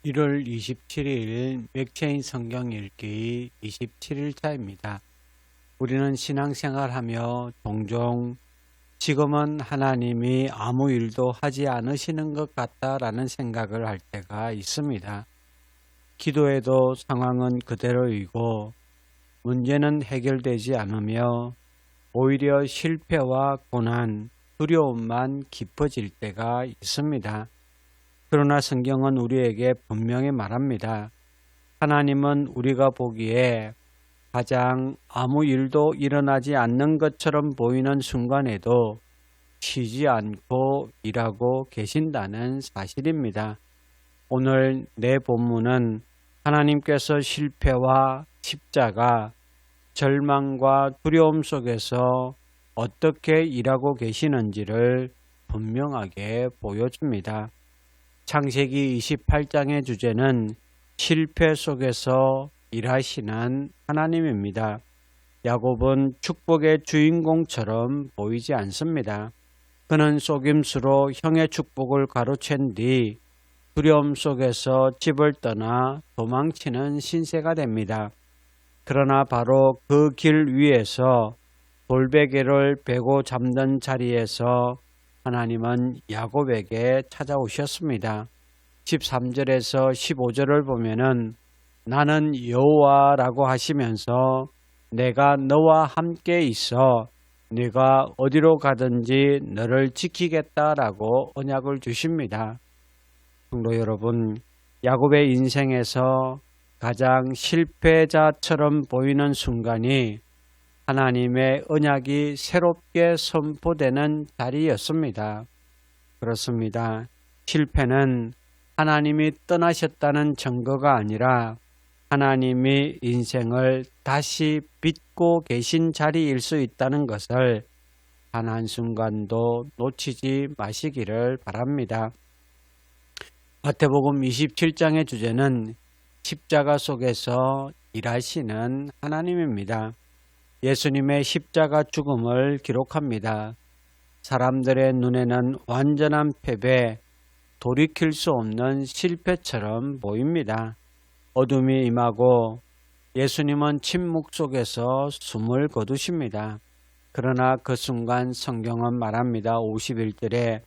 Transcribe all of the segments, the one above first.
1월 27일 맥체인 성경 읽기 27일차입니다. 우리는 신앙생활하며 종종 지금은 하나님이 아무 일도 하지 않으시는 것 같다라는 생각을 할 때가 있습니다. 기도해도 상황은 그대로이고 문제는 해결되지 않으며 오히려 실패와 고난, 두려움만 깊어질 때가 있습니다. 그러나 성경은 우리에게 분명히 말합니다. 하나님은 우리가 보기에 가장 아무 일도 일어나지 않는 것처럼 보이는 순간에도 쉬지 않고 일하고 계신다는 사실입니다. 오늘 내 본문은 하나님께서 실패와 십자가, 절망과 두려움 속에서 어떻게 일하고 계시는지를 분명하게 보여줍니다. 창세기 28장의 주제는 실패 속에서 일하시는 하나님입니다. 야곱은 축복의 주인공처럼 보이지 않습니다. 그는 속임수로 형의 축복을 가로챈 뒤 두려움 속에서 집을 떠나 도망치는 신세가 됩니다. 그러나 바로 그 길 위에서 돌베개를 베고 잠든 자리에서 하나님은 야곱에게 찾아오셨습니다. 13절에서 15절을 보면은 나는 여호와라고 하시면서 내가 너와 함께 있어 네가 어디로 가든지 너를 지키겠다라고 언약을 주십니다. 성도 여러분, 야곱의 인생에서 가장 실패자처럼 보이는 순간이 하나님의 언약이 새롭게 선포되는 자리였습니다. 그렇습니다. 실패는 하나님이 떠나셨다는 증거가 아니라 하나님이 인생을 다시 빚고 계신 자리일 수 있다는 것을 단 한순간도 놓치지 마시기를 바랍니다. 마태복음 27장의 주제는 십자가 속에서 일하시는 하나님입니다. 예수님의 십자가 죽음을 기록합니다. 사람들의 눈에는 완전한 패배, 돌이킬 수 없는 실패처럼 보입니다. 어둠이 임하고 예수님은 침묵 속에서 숨을 거두십니다. 그러나 그 순간 성경은 말합니다. 51절에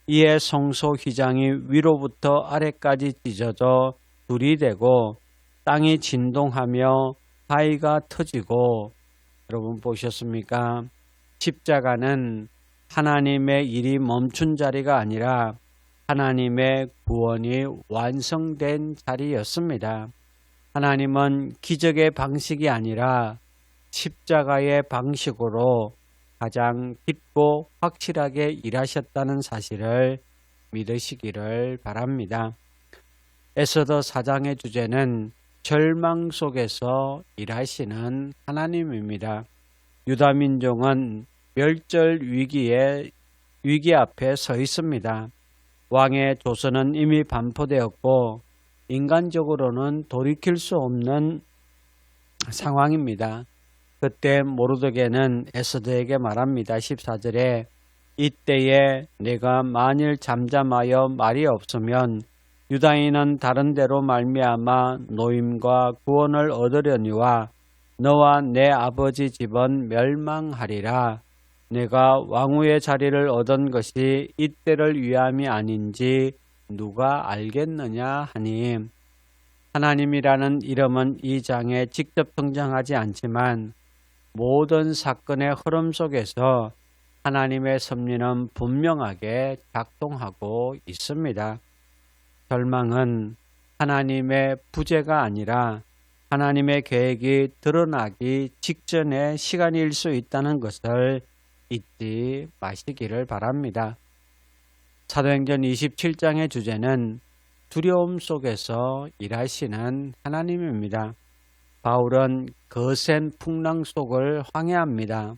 이에 성소 휘장이 위로부터 아래까지 찢어져 둘이 되고 땅이 진동하며 바위가 터지고 여러분 보셨습니까? 십자가는 하나님의 일이 멈춘 자리가 아니라 하나님의 구원이 완성된 자리였습니다. 하나님은 기적의 방식이 아니라 십자가의 방식으로 가장 깊고 확실하게 일하셨다는 사실을 믿으시기를 바랍니다. 에스더 4장의 주제는 절망 속에서 일하시는 하나님입니다. 유다 민족은 멸절 위기 앞에 서 있습니다. 왕의 조선은 이미 반포되었고 인간적으로는 돌이킬 수 없는 상황입니다. 그때 모르드게는 에스더에게 말합니다. 14절에 이때에 내가 만일 잠잠하여 말이 없으면 유다인은 다른 데로 말미암아 노임과 구원을 얻으려니와 너와 내 아버지 집은 멸망하리라. 내가 왕후의 자리를 얻은 것이 이때를 위함이 아닌지 누가 알겠느냐 하니 하나님이라는 이름은 이 장에 직접 등장하지 않지만 모든 사건의 흐름 속에서 하나님의 섭리는 분명하게 작동하고 있습니다. 절망은 하나님의 부재가 아니라 하나님의 계획이 드러나기 직전의 시간일 수 있다는 것을 잊지 마시기를 바랍니다. 사도행전 27장의 주제는 두려움 속에서 일하시는 하나님입니다. 바울은 거센 풍랑 속을 항해합니다.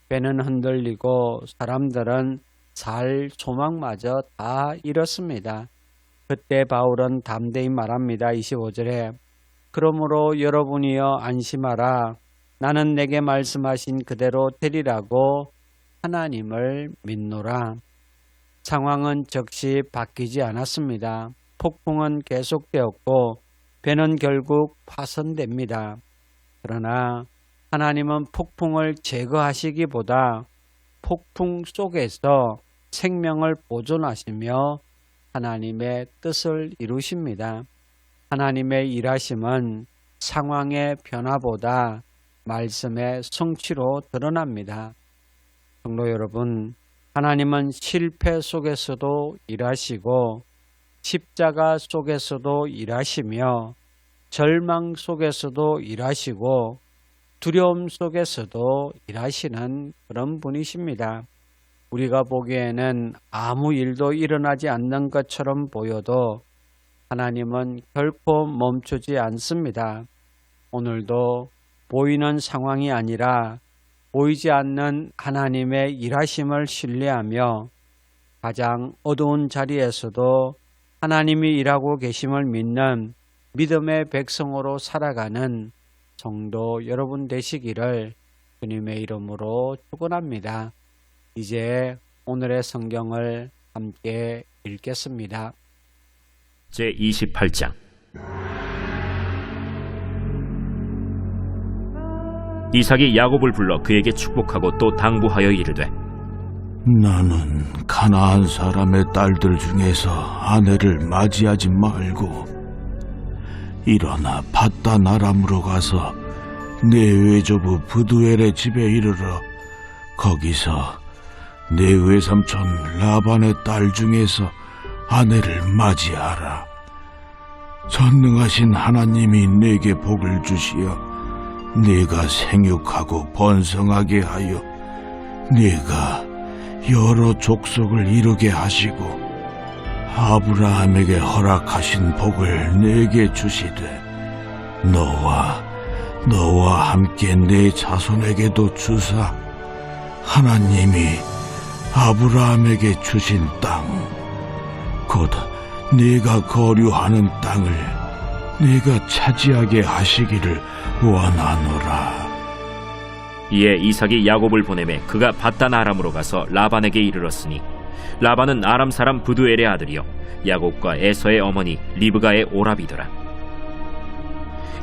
배는 흔들리고 사람들은 살 소망마저 다 잃었습니다. 그때 바울은 담대히 말합니다. 25절에 그러므로 여러분이여 안심하라. 나는 내게 말씀하신 그대로 되리라고 하나님을 믿노라. 상황은 즉시 바뀌지 않았습니다. 폭풍은 계속되었고 배는 결국 파손됩니다. 그러나 하나님은 폭풍을 제거하시기보다 폭풍 속에서 생명을 보존하시며 하나님의 뜻을 이루십니다. 하나님의 일하심은 상황의 변화보다 말씀의 성취로 드러납니다. 성도 여러분, 하나님은 실패 속에서도 일하시고 십자가 속에서도 일하시며 절망 속에서도 일하시고 두려움 속에서도 일하시는 그런 분이십니다. 우리가 보기에는 아무 일도 일어나지 않는 것처럼 보여도 하나님은 결코 멈추지 않습니다. 오늘도 보이는 상황이 아니라 보이지 않는 하나님의 일하심을 신뢰하며 가장 어두운 자리에서도 하나님이 일하고 계심을 믿는 믿음의 백성으로 살아가는 성도 여러분 되시기를 주님의 이름으로 축원합니다. 이제 오늘의 성경을 함께 읽겠습니다. 제28장 이삭이 야곱을 불러 그에게 축복하고 또 당부하여 이르되 나는 가나안 사람의 딸들 중에서 아내를 맞이하지 말고 일어나 밧단 아람으로 가서 내 외조부 부두엘의 집에 이르러 거기서 내 외삼촌 라반의 딸 중에서 아내를 맞이하라. 전능하신 하나님이 내게 복을 주시어 네가 생육하고 번성하게 하여 네가 여러 족속을 이루게 하시고 아브라함에게 허락하신 복을 내게 주시되 너와 함께 내 자손에게도 주사 하나님이 아브라함에게 주신 땅 곧 네가 거류하는 땅을 네가 차지하게 하시기를 원하노라. 이에 이삭이 야곱을 보내매 그가 밧단 아람으로 가서 라반에게 이르렀으니 라반은 아람 사람 부두엘의 아들이요 야곱과 에서의 어머니 리브가의 오라비더라.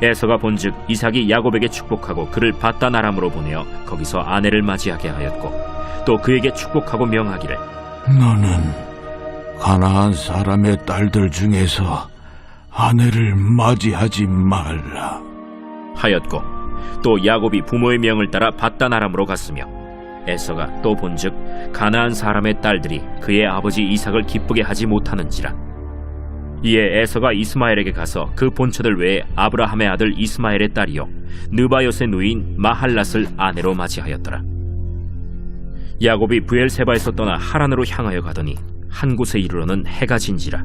에서가 본즉 이삭이 야곱에게 축복하고 그를 밧단 아람으로 보내어 거기서 아내를 맞이하게 하였고 또 그에게 축복하고 명하기를 너는 가나안 사람의 딸들 중에서 아내를 맞이하지 말라 하였고 또 야곱이 부모의 명을 따라 밧단 아람으로 갔으며 에서가 또 본즉 가나안 사람의 딸들이 그의 아버지 이삭을 기쁘게 하지 못하는지라. 이에 에서가 이스마엘에게 가서 그 본처들 외에 아브라함의 아들 이스마엘의 딸이요 느바요스의 누인 마할랏을 아내로 맞이하였더라. 야곱이 브엘세바에서 떠나 하란으로 향하여 가더니 한 곳에 이르러는 해가 진지라.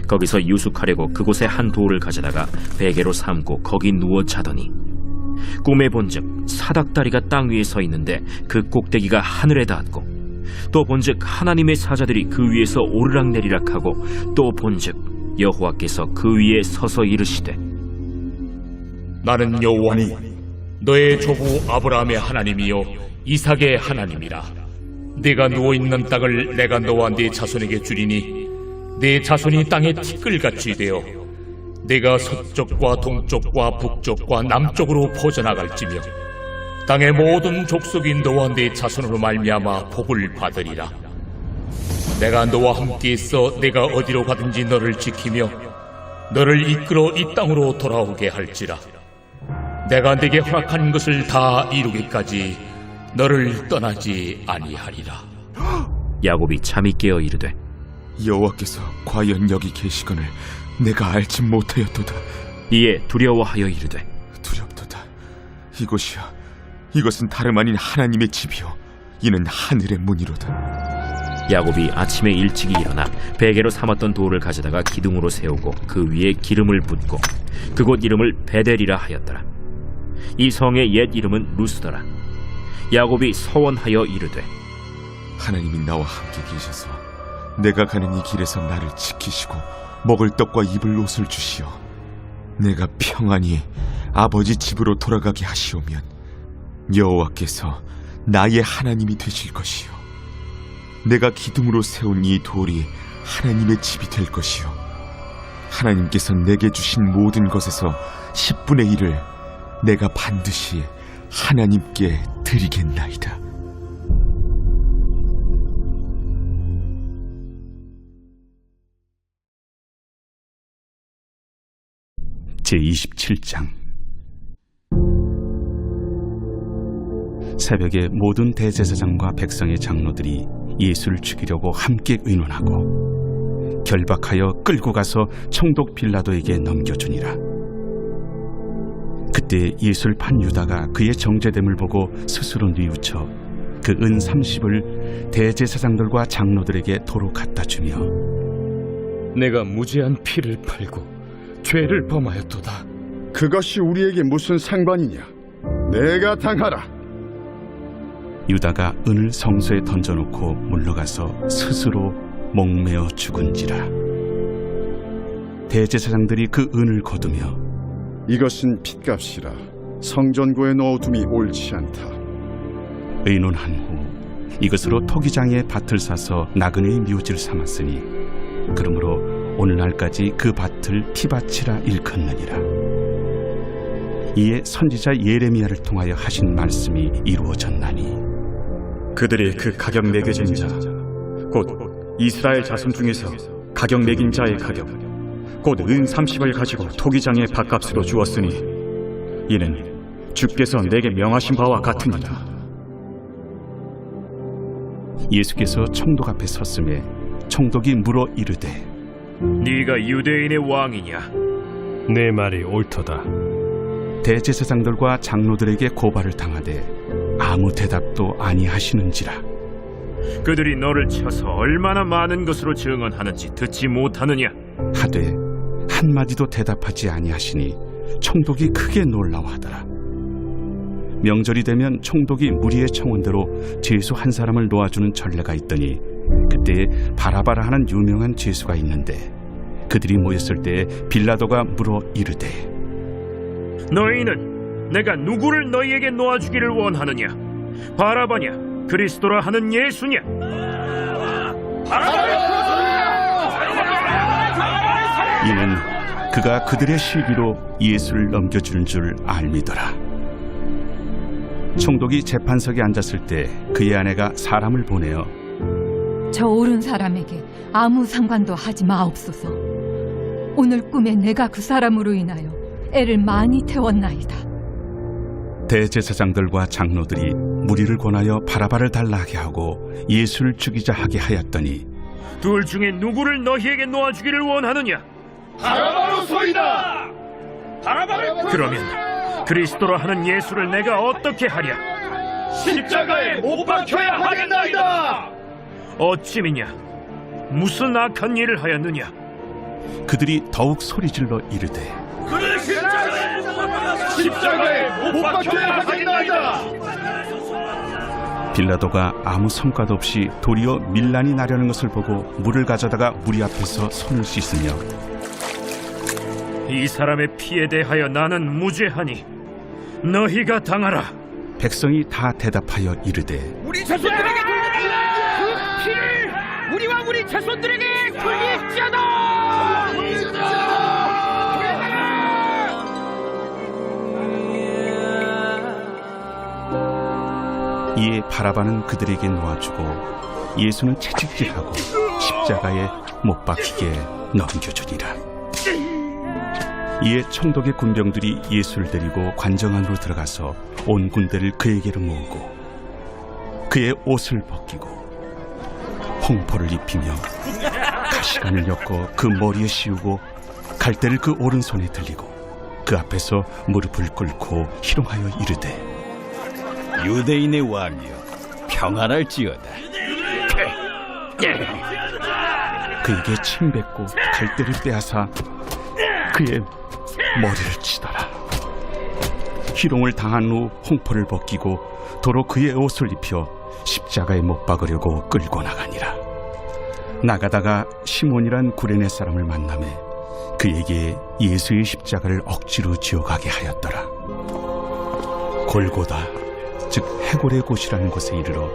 거기서 유숙하려고 그곳에 한 돌을 가져다가 베개로 삼고 거기 누워 자더니 꿈에 본즉 사닥다리가 땅 위에 서 있는데 그 꼭대기가 하늘에 닿았고 또 본즉 하나님의 사자들이 그 위에서 오르락내리락 하고 또 본즉 여호와께서 그 위에 서서 이르시되 나는 여호와니 너의 조부 아브라함의 하나님이요 이삭의 하나님이라. 네가 누워있는 땅을 내가 너와 네 자손에게 주리니 네 자손이 땅에 티끌같이 되어 네가 서쪽과 동쪽과 북쪽과 남쪽으로 퍼져나갈지며 땅의 모든 족속이 너와 네 자손으로 말미암아 복을 받으리라. 내가 너와 함께 있어 내가 어디로 가든지 너를 지키며 너를 이끌어 이 땅으로 돌아오게 할지라. 내가 네게 허락한 것을 다 이루기까지 너를 떠나지 아니하리라. 야곱이 잠이 깨어 이르되 여호와께서 과연 여기 계시거늘 내가 알지 못하였도다. 이에 두려워하여 이르되 두렵도다. 이곳이야 이것은 다름 아닌 하나님의 집이요 이는 하늘의 문이로다. 야곱이 아침에 일찍이 일어나 베개로 삼았던 돌을 가져다가 기둥으로 세우고 그 위에 기름을 붓고 그곳 이름을 베델이라 하였더라. 이 성의 옛 이름은 루스더라. 야곱이 서원하여 이르되 하나님이 나와 함께 계셔서 내가 가는 이 길에서 나를 지키시고 먹을 떡과 입을 옷을 주시어 내가 평안히 아버지 집으로 돌아가게 하시오면 여호와께서 나의 하나님이 되실 것이요 내가 기둥으로 세운 이 돌이 하나님의 집이 될 것이요 하나님께서 내게 주신 모든 것에서 10분의 1을 내가 반드시 하나님께 드리겠나이다. 제27장. 새벽에 모든 대제사장과 백성의 장로들이 예수를 죽이려고 함께 의논하고 결박하여 끌고 가서 총독 빌라도에게 넘겨주니라. 그때 예수를 판 유다가 그의 정죄됨을 보고 스스로 뉘우쳐 그 은 30을 대제사장들과 장로들에게 도로 갖다 주며 내가 무죄한 피를 팔고 죄를 범하였도다. 그것이 우리에게 무슨 상관이냐? 내가 당하라. 유다가 은을 성소에 던져놓고 물러가서 스스로 목매어 죽은지라. 대제사장들이 그 은을 거두며 이것은 핏값이라 성전고에 넣어둠이 옳지 않다. 의논한 후 이것으로 토기장에 밭을 사서 나그네의 묘지를 삼았으니 그러므로 오늘날까지 그 밭을 피밭이라 일컫느니라. 이에 선지자 예레미야를 통하여 하신 말씀이 이루어졌나니 그들이 그 가격 매겨진 자, 곧 이스라엘 자손 중에서 가격 매긴 자의 가격, 곧 은 30을 가지고 토기장의 밭값으로 주었으니 이는 주께서 내게 명하신 바와 같으니라. 예수께서 총독 앞에 섰음에 총독이 물어 이르되 네가 유대인의 왕이냐? 내 말이 옳도다. 대제사장들과 장로들에게 고발을 당하되 아무 대답도 아니하시는지라. 그들이 너를 쳐서 얼마나 많은 것으로 증언하는지 듣지 못하느냐? 하되 한마디도 대답하지 아니하시니 총독이 크게 놀라워하더라. 명절이 되면 총독이 무리의 청원대로 죄수 한 사람을 놓아주는 전례가 있더니 그때 바라바라 하는 유명한 죄수가 있는데 그들이 모였을 때 빌라도가 물어 이르되 너희는 내가 누구를 너희에게 놓아주기를 원하느냐? 바라바냐? 그리스도라 하는 예수냐? 이는 그가 그들의 시비로 예수를 넘겨주는 줄 알미더라. 총독이 재판석에 앉았을 때 그의 아내가 사람을 보내어 저 옳은 사람에게 아무 상관도 하지 마옵소서. 오늘 꿈에 내가 그 사람으로 인하여 애를 많이 태웠나이다. 대제사장들과 장로들이 무리를 권하여 바라바를 달라하게 하고 예수를 죽이자 하게 하였더니 둘 중에 누구를 너희에게 놓아주기를 원하느냐? 바라바로소이다. 그러면 그리스도라 하는 예수를 내가 어떻게 하랴? 십자가에 못 박혀야 하겠나이다. 어찌미냐? 무슨 악한 일을 하였느냐? 그들이 더욱 소리질러 이르되 십자가에 못 박혀야 하겠나이다. 빌라도가 아무 성과도 없이 도리어 밀란이 나려는 것을 보고 물을 가져다가 무리 앞에서 손을 씻으며 이 사람의 피에 대하여 나는 무죄하니 너희가 당하라. 백성이 다 대답하여 이르되 우리 자손들에게 돌리라. 그 피를 우리와 우리 자손들에게 돌리시다. 이에 바라바는 그들에게 놓아주고 예수는 채찍질하고 십자가에 못 박히게 넘겨주니라. 이에 총독의 군병들이 예수를 데리고 관정 안으로 들어가서 온 군대를 그에게로 모으고 그의 옷을 벗기고 홍포를 입히며 가시관을 엮고 그 머리에 씌우고 갈대를 그 오른손에 들리고 그 앞에서 무릎을 꿇고 희롱하여 이르되 유대인의 왕이여, 평안할지어다. 그에게 침 뱉고 갈대를 빼앗아 그의 머리를 치더라. 희롱을 당한 후 홍포를 벗기고 도로 그의 옷을 입혀 십자가에 못 박으려고 끌고 나가니라. 나가다가 시몬이란 구레네 사람을 만나매 그에게 예수의 십자가를 억지로 지어가게 하였더라. 골고다 즉 해골의 곳이라는 곳에 이르러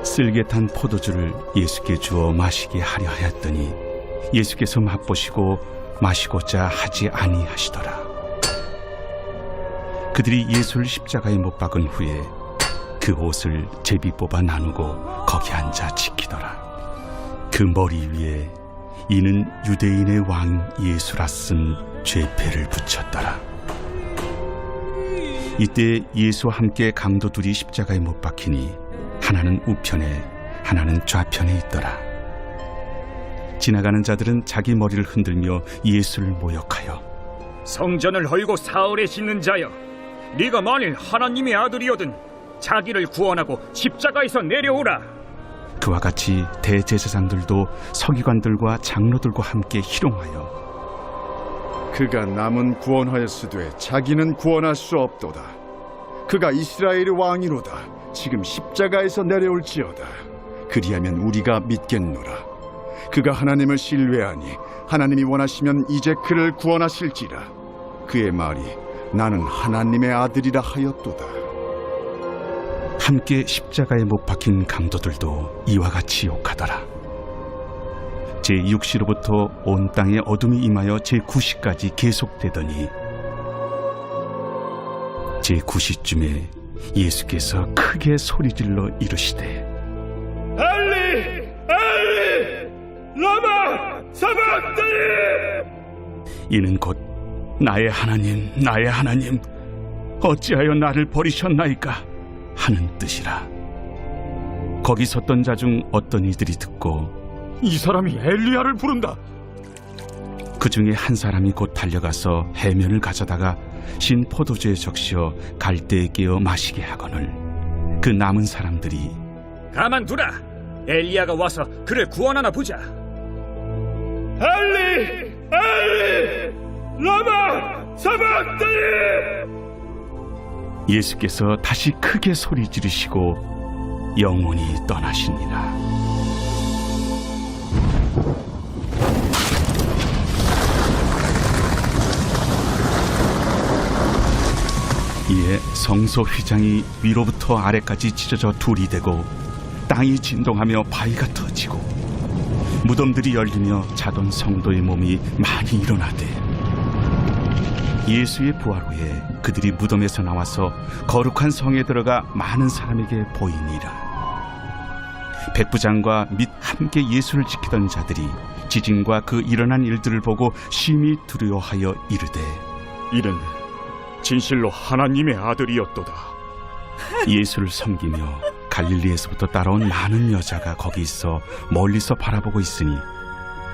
쓸개탄 포도주를 예수께 주어 마시게 하려 하였더니 예수께서 맛보시고 마시고자 하지 아니하시더라. 그들이 예수를 십자가에 못 박은 후에 그 옷을 제비 뽑아 나누고 거기 앉아 지키더라. 그 머리 위에 이는 유대인의 왕 예수라 쓴 죄패를 붙였더라. 이때 예수와 함께 강도 둘이 십자가에 못 박히니 하나는 우편에 하나는 좌편에 있더라. 지나가는 자들은 자기 머리를 흔들며 예수를 모욕하여 성전을 헐고 사흘에 짓는 자여, 네가 만일 하나님의 아들이거든 자기를 구원하고 십자가에서 내려오라. 그와 같이 대제사장들도 서기관들과 장로들과 함께 희롱하여 그가 남은 구원하였으되 자기는 구원할 수 없도다. 그가 이스라엘의 왕이로다. 지금 십자가에서 내려올지어다. 그리하면 우리가 믿겠노라. 그가 하나님을 신뢰하니 하나님이 원하시면 이제 그를 구원하실지라. 그의 말이 나는 하나님의 아들이라 하였도다. 함께 십자가에 못 박힌 강도들도 이와 같이 욕하더라. 제6시로부터 온 땅에 어둠이 임하여 제9시까지 계속되더니 제9시쯤에 예수께서 크게 소리질러 이르시되 엘리 엘리 라마 사박다니. 이는 곧 나의 하나님 나의 하나님 어찌하여 나를 버리셨나이까 하는 뜻이라. 거기 섰던 자 중 어떤 이들이 듣고 이 사람이 엘리야를 부른다. 그 중에 한 사람이 곧 달려가서 해면을 가져다가 신 포도주에 적시어 갈대에 깨어 마시게 하거늘 그 남은 사람들이 가만두라. 엘리야가 와서 그를 구원하나 보자. 엘리 엘리 라마 사박다니. 예수께서 다시 크게 소리 지르시고 영원히 떠나시니라. 이에 성소 휘장이 위로부터 아래까지 찢어져 둘이 되고 땅이 진동하며 바위가 터지고 무덤들이 열리며 자던 성도의 몸이 많이 일어나되 예수의 부활 후에 그들이 무덤에서 나와서 거룩한 성에 들어가 많은 사람에게 보이니라. 백부장과 및 함께 예수를 지키던 자들이 지진과 그 일어난 일들을 보고 심히 두려워하여 이르되 이는 진실로 하나님의 아들이었도다. 예수를 섬기며 갈릴리에서부터 따라온 많은 여자가 거기 있어 멀리서 바라보고 있으니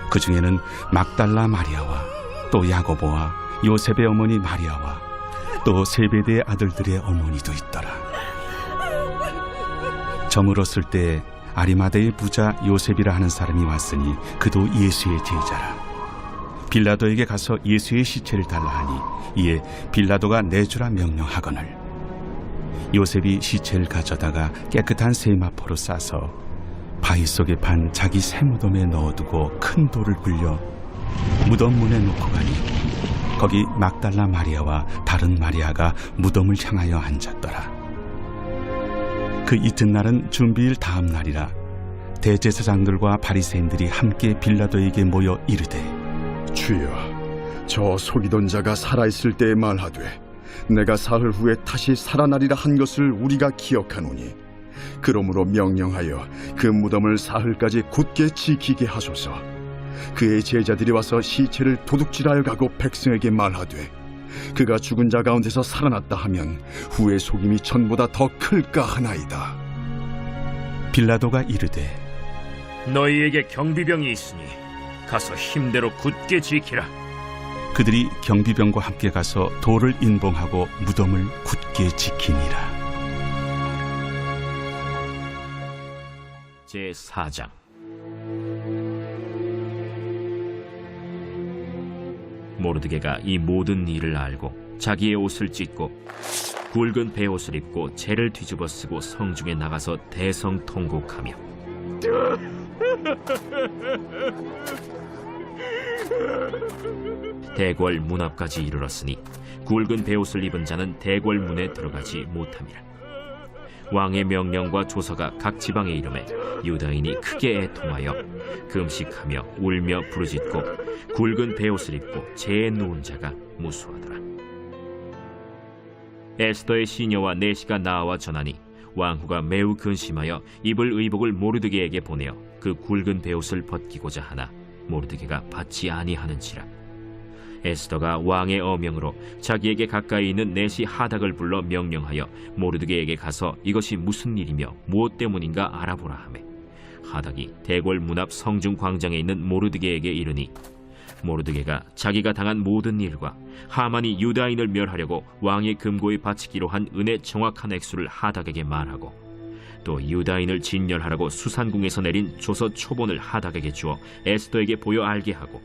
그 중에는 막달라 마리아와 또 야고보와 요셉의 어머니 마리아와 또 세베대의 아들들의 어머니도 있더라. 저물었을 때 아리마대의 부자 요셉이라 하는 사람이 왔으니 그도 예수의 제자라. 빌라도에게 가서 예수의 시체를 달라 하니 이에 빌라도가 내주라 명령하거늘 요셉이 시체를 가져다가 깨끗한 세마포로 싸서 바위 속에 판 자기 새 무덤에 넣어두고 큰 돌을 굴려 무덤 문에 놓고 가니 거기 막달라 마리아와 다른 마리아가 무덤을 향하여 앉았더라. 그 이튿날은 준비일 다음 날이라 대제사장들과 바리새인들이 함께 빌라도에게 모여 이르되 주여, 저 속이던 자가 살아있을 때에 말하되 내가 사흘 후에 다시 살아나리라 한 것을 우리가 기억하노니 그러므로 명령하여 그 무덤을 사흘까지 굳게 지키게 하소서. 그의 제자들이 와서 시체를 도둑질하여 가고 백성에게 말하되 그가 죽은 자 가운데서 살아났다 하면 후의 속임이 전보다 더 클까 하나이다. 빌라도가 이르되 너희에게 경비병이 있으니 가서 힘대로 굳게 지키라. 그들이 경비병과 함께 가서 돌을 인봉하고 무덤을 굳게 지키니라. 제4장. 모르드게가 이 모든 일을 알고 자기의 옷을 찢고 굵은 베옷을 입고 재를 뒤집어 쓰고 성중에 나가서 대성통곡하며 대궐 문 앞까지 이르렀으니 굵은 베옷을 입은 자는 대궐 문에 들어가지 못함이라. 왕의 명령과 조서가 각 지방에 이름에 유다인이 크게 애통하여 금식하며 울며 부르짖고 굵은 베옷을 입고 재에 누운 자가 무수하더라. 에스더의 시녀와 내시가 나와 전하니 왕후가 매우 근심하여 입을 의복을 모르드게에게 보내어 그 굵은 베옷을 벗기고자 하나 모르드게가 받지 아니하는지라. 에스더가 왕의 어명으로 자기에게 가까이 있는 내시 하닥을 불러 명령하여 모르드게에게 가서 이것이 무슨 일이며 무엇 때문인가 알아보라 하매, 하닥이 대궐 문 앞 성중 광장에 있는 모르드게에게 이르니 모르드게가 자기가 당한 모든 일과 하만이 유다인을 멸하려고 왕의 금고에 바치기로 한 은의 정확한 액수를 하닥에게 말하고, 또 유다인을 진멸하라고 수산궁에서 내린 조서 초본을 하닥에게 주어 에스더에게 보여 알게 하고,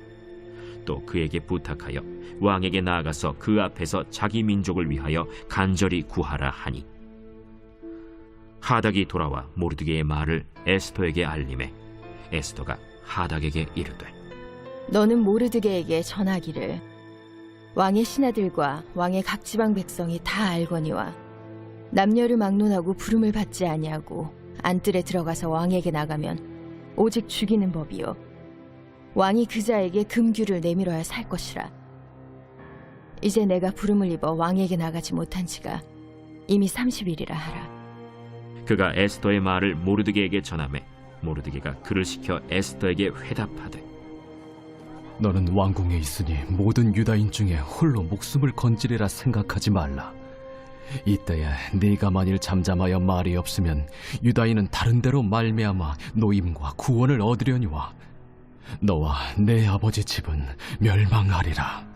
또 그에게 부탁하여 왕에게 나아가서 그 앞에서 자기 민족을 위하여 간절히 구하라 하니, 하닥이 돌아와 모르드게의 말을 에스더에게 알림해 에스더가 하닥에게 이르되, 너는 모르드게에게 전하기를 왕의 신하들과 왕의 각 지방 백성이 다 알거니와 남녀를 막론하고 부름을 받지 아니하고 안뜰에 들어가서 왕에게 나가면 오직 죽이는 법이요 왕이 그 자에게 금규를 내밀어야 살 것이라. 이제 내가 부름을 입어 왕에게 나가지 못한 지가 이미 30일이라 하라. 그가 에스더의 말을 모르드게에게 전하매 모르드게가 그를 시켜 에스더에게 회답하되, 너는 왕궁에 있으니 모든 유다인 중에 홀로 목숨을 건지리라 생각하지 말라. 이때에 네가 만일 잠잠하여 말이 없으면 유다인은 다른 데로 말미암아 노임과 구원을 얻으려니와 너와 내 아버지 집은 멸망하리라.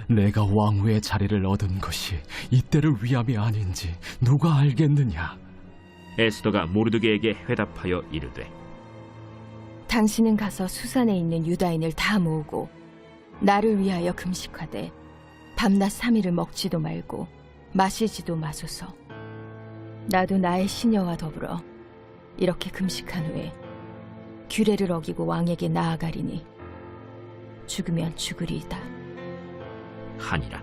내가 왕후의 자리를 얻은 것이 이때를 위함이 아닌지 누가 알겠느냐. 에스더가 모르드게에게 회답하여 이르되, 당신은 가서 수산에 있는 유다인을 다 모으고 나를 위하여 금식하되 밤낮 3일을 먹지도 말고 마시지도 마소서. 나도 나의 시녀와 더불어 이렇게 금식한 후에 규례를 어기고 왕에게 나아가리니 죽으면 죽으리이다 하니라.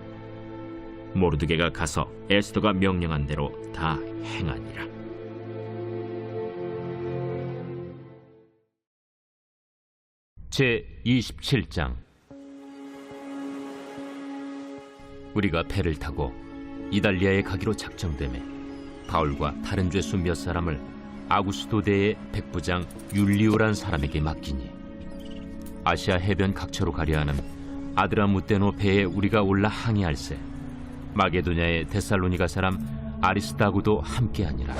모르드게가 가서 에스더가 명령한 대로 다 행하니라. 제27장. 우리가 배를 타고 이달리아에 가기로 작정되매 바울과 다른 죄수 몇 사람을 아구스도대의 백부장 율리오란 사람에게 맡기니, 아시아 해변 각처로 가려 하는 아드라무테노 배에 우리가 올라 항해할세 마게도냐의 데살로니가 사람 아리스다고도 함께하니라.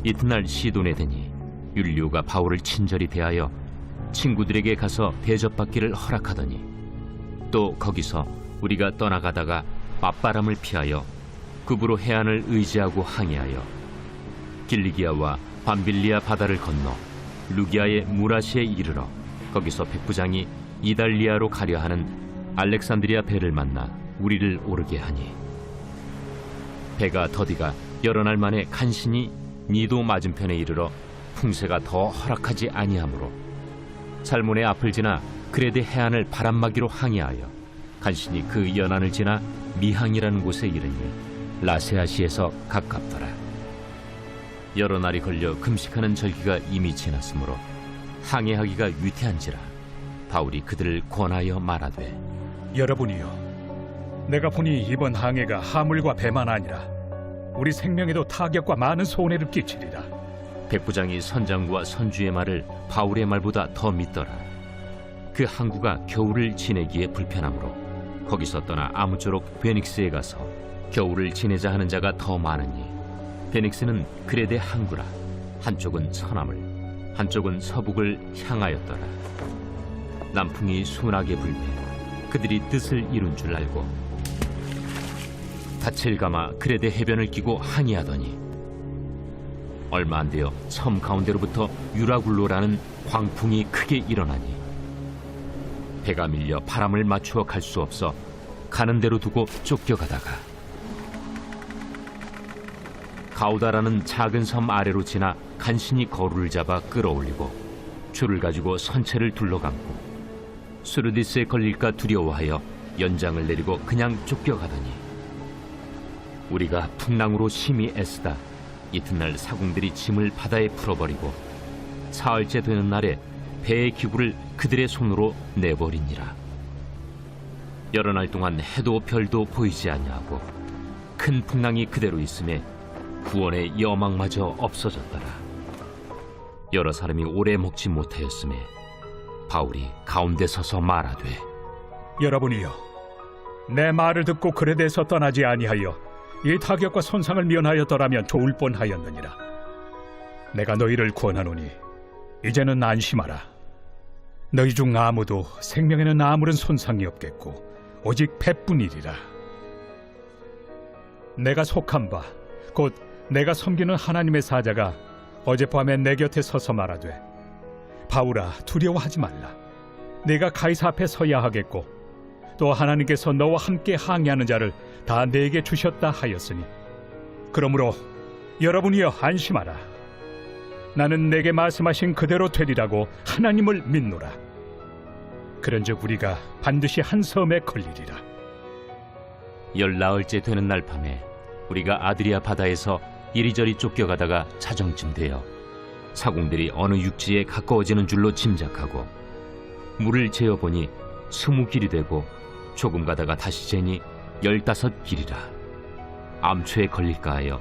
이튿날 시돈에 되니 율리오가 바울을 친절히 대하여 친구들에게 가서 대접받기를 허락하더니, 또 거기서 우리가 떠나가다가 맞바람을 피하여 급으로 해안을 의지하고 항해하여 길리기아와 밤빌리아 바다를 건너 루기아의 무라시에 이르러 거기서 백부장이 이달리아로 가려 하는 알렉산드리아 배를 만나 우리를 오르게 하니, 배가 더디가 여러 날 만에 간신히 니도 맞은편에 이르러 풍세가 더 허락하지 아니하므로 살몬의 앞을 지나 그레데 해안을 바람막이로 항해하여 간신히 그 연안을 지나 미항이라는 곳에 이르니 라세아시에서 가깝더라. 여러 날이 걸려 금식하는 절기가 이미 지났으므로 항해하기가 위태한지라 바울이 그들을 권하여 말하되, 여러분이여, 내가 보니 이번 항해가 하물과 배만 아니라 우리 생명에도 타격과 많은 손해를 끼치리라. 백부장이 선장과 선주의 말을 바울의 말보다 더 믿더라. 그 항구가 겨울을 지내기에 불편하므로 거기서 떠나 아무쪼록 베닉스에 가서 겨울을 지내자 하는 자가 더 많으니, 베닉스는 그레데 항구라. 한쪽은 서남을, 한쪽은 서북을 향하였더라. 남풍이 순하게 불매 그들이 뜻을 이룬 줄 알고 닻을 감아 그레데 해변을 끼고 항해하더니, 얼마 안 되어 섬 가운데로부터 유라굴로라는 광풍이 크게 일어나니 배가 밀려 바람을 맞추어 갈 수 없어 가는 대로 두고 쫓겨가다가 가우다라는 작은 섬 아래로 지나 간신히 거루를 잡아 끌어올리고 줄을 가지고 선체를 둘러감고 수르디스에 걸릴까 두려워하여 연장을 내리고 그냥 쫓겨가더니, 우리가 풍랑으로 심히 애쓰다 이튿날 사궁들이 짐을 바다에 풀어버리고 사흘째 되는 날에 배의 기구를 그들의 손으로 내버리니라. 여러 날 동안 해도 별도 보이지 아니하고 큰 풍랑이 그대로 있음에 구원의 여망마저 없어졌더라. 여러 사람이 오래 먹지 못하였음에 바울이 가운데 서서 말하되, 여러분이여, 내 말을 듣고 그레데에서 떠나지 아니하여 이 타격과 손상을 면하였더라면 좋을 뻔하였느니라. 내가 너희를 구원하노니 이제는 안심하라. 너희 중 아무도 생명에는 아무런 손상이 없겠고 오직 배뿐이리라. 내가 속한 바 곧 내가 섬기는 하나님의 사자가 어젯밤에 내 곁에 서서 말하되, 바울아, 두려워하지 말라. 내가 가이사 앞에 서야 하겠고 또 하나님께서 너와 함께 항해하는 자를 다 내게 주셨다 하였으니, 그러므로 여러분이여 안심하라. 나는 내게 말씀하신 그대로 되리라고 하나님을 믿노라. 그런즉 우리가 반드시 한 섬에 걸리리라. 14일째 되는 날 밤에 우리가 아드리아 바다에서 이리저리 쫓겨가다가 자정쯤 되어 사공들이 어느 육지에 가까워지는 줄로 짐작하고 물을 재어보니 20길이 되고 조금 가다가 다시 재니 15길이라. 암초에 걸릴까 하여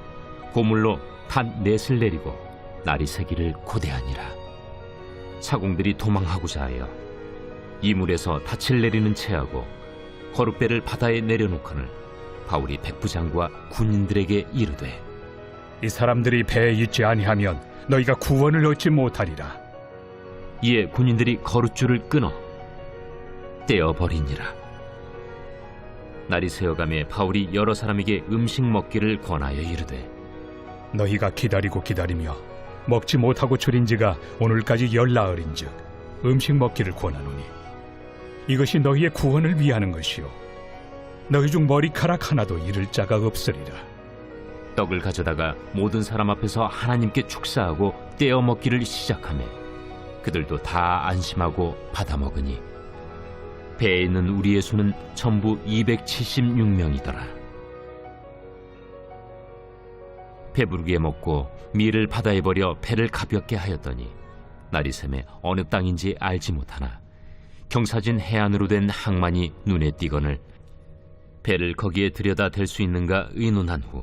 고물로 단 넷을 내리고 날이 새기를 고대하니라. 사공들이 도망하고자 하여 이물에서 닻을 내리는 채하고 거룩배를 바다에 내려놓거늘 바울이 백부장과 군인들에게 이르되, 이 사람들이 배에 있지 아니하면 너희가 구원을 얻지 못하리라. 이에 군인들이 거룻줄을 끊어 떼어버리니라. 날이 새어가매 바울이 여러 사람에게 음식 먹기를 권하여 이르되, 너희가 기다리고 기다리며 먹지 못하고 줄인 지가 오늘까지 14일인즉 음식 먹기를 권하노니 이것이 너희의 구원을 위하는 것이요 너희 중 머리카락 하나도 잃을 자가 없으리라. 떡을 가져다가 모든 사람 앞에서 하나님께 축사하고 떼어 먹기를 시작하며 그들도 다 안심하고 받아 먹으니 배에 있는 우리의 수는 전부 276명이더라. 배부르게 먹고 밀을 바다에 버려 배를 가볍게 하였더니 날이 새매 어느 땅인지 알지 못하나 경사진 해안으로 된 항만이 눈에 띄거늘 배를 거기에 들여다 댈 수 있는가 의논한 후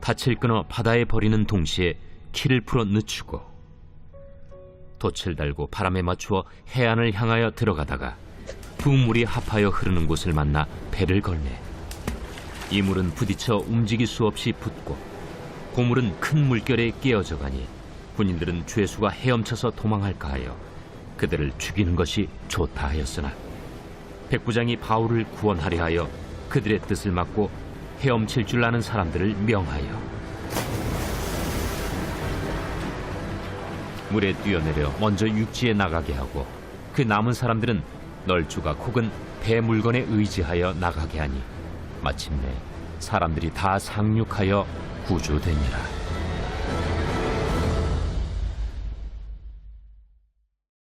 닻을 끊어 바다에 버리는 동시에 키를 풀어 늦추고 돛을 달고 바람에 맞추어 해안을 향하여 들어가다가 두 물이 합하여 흐르는 곳을 만나 배를 걸매 이 물은 부딪혀 움직일 수 없이 붙고 고물은 큰 물결에 깨어져 가니 군인들은 죄수가 헤엄쳐서 도망할까 하여 그들을 죽이는 것이 좋다 하였으나 백부장이 바울을 구원하려 하여 그들의 뜻을 막고 헤엄칠 줄 아는 사람들을 명하여 물에 뛰어내려 먼저 육지에 나가게 하고 그 남은 사람들은 널주가 혹은 배 물건에 의지하여 나가게 하니 마침내 사람들이 다 상륙하여 구조되니라.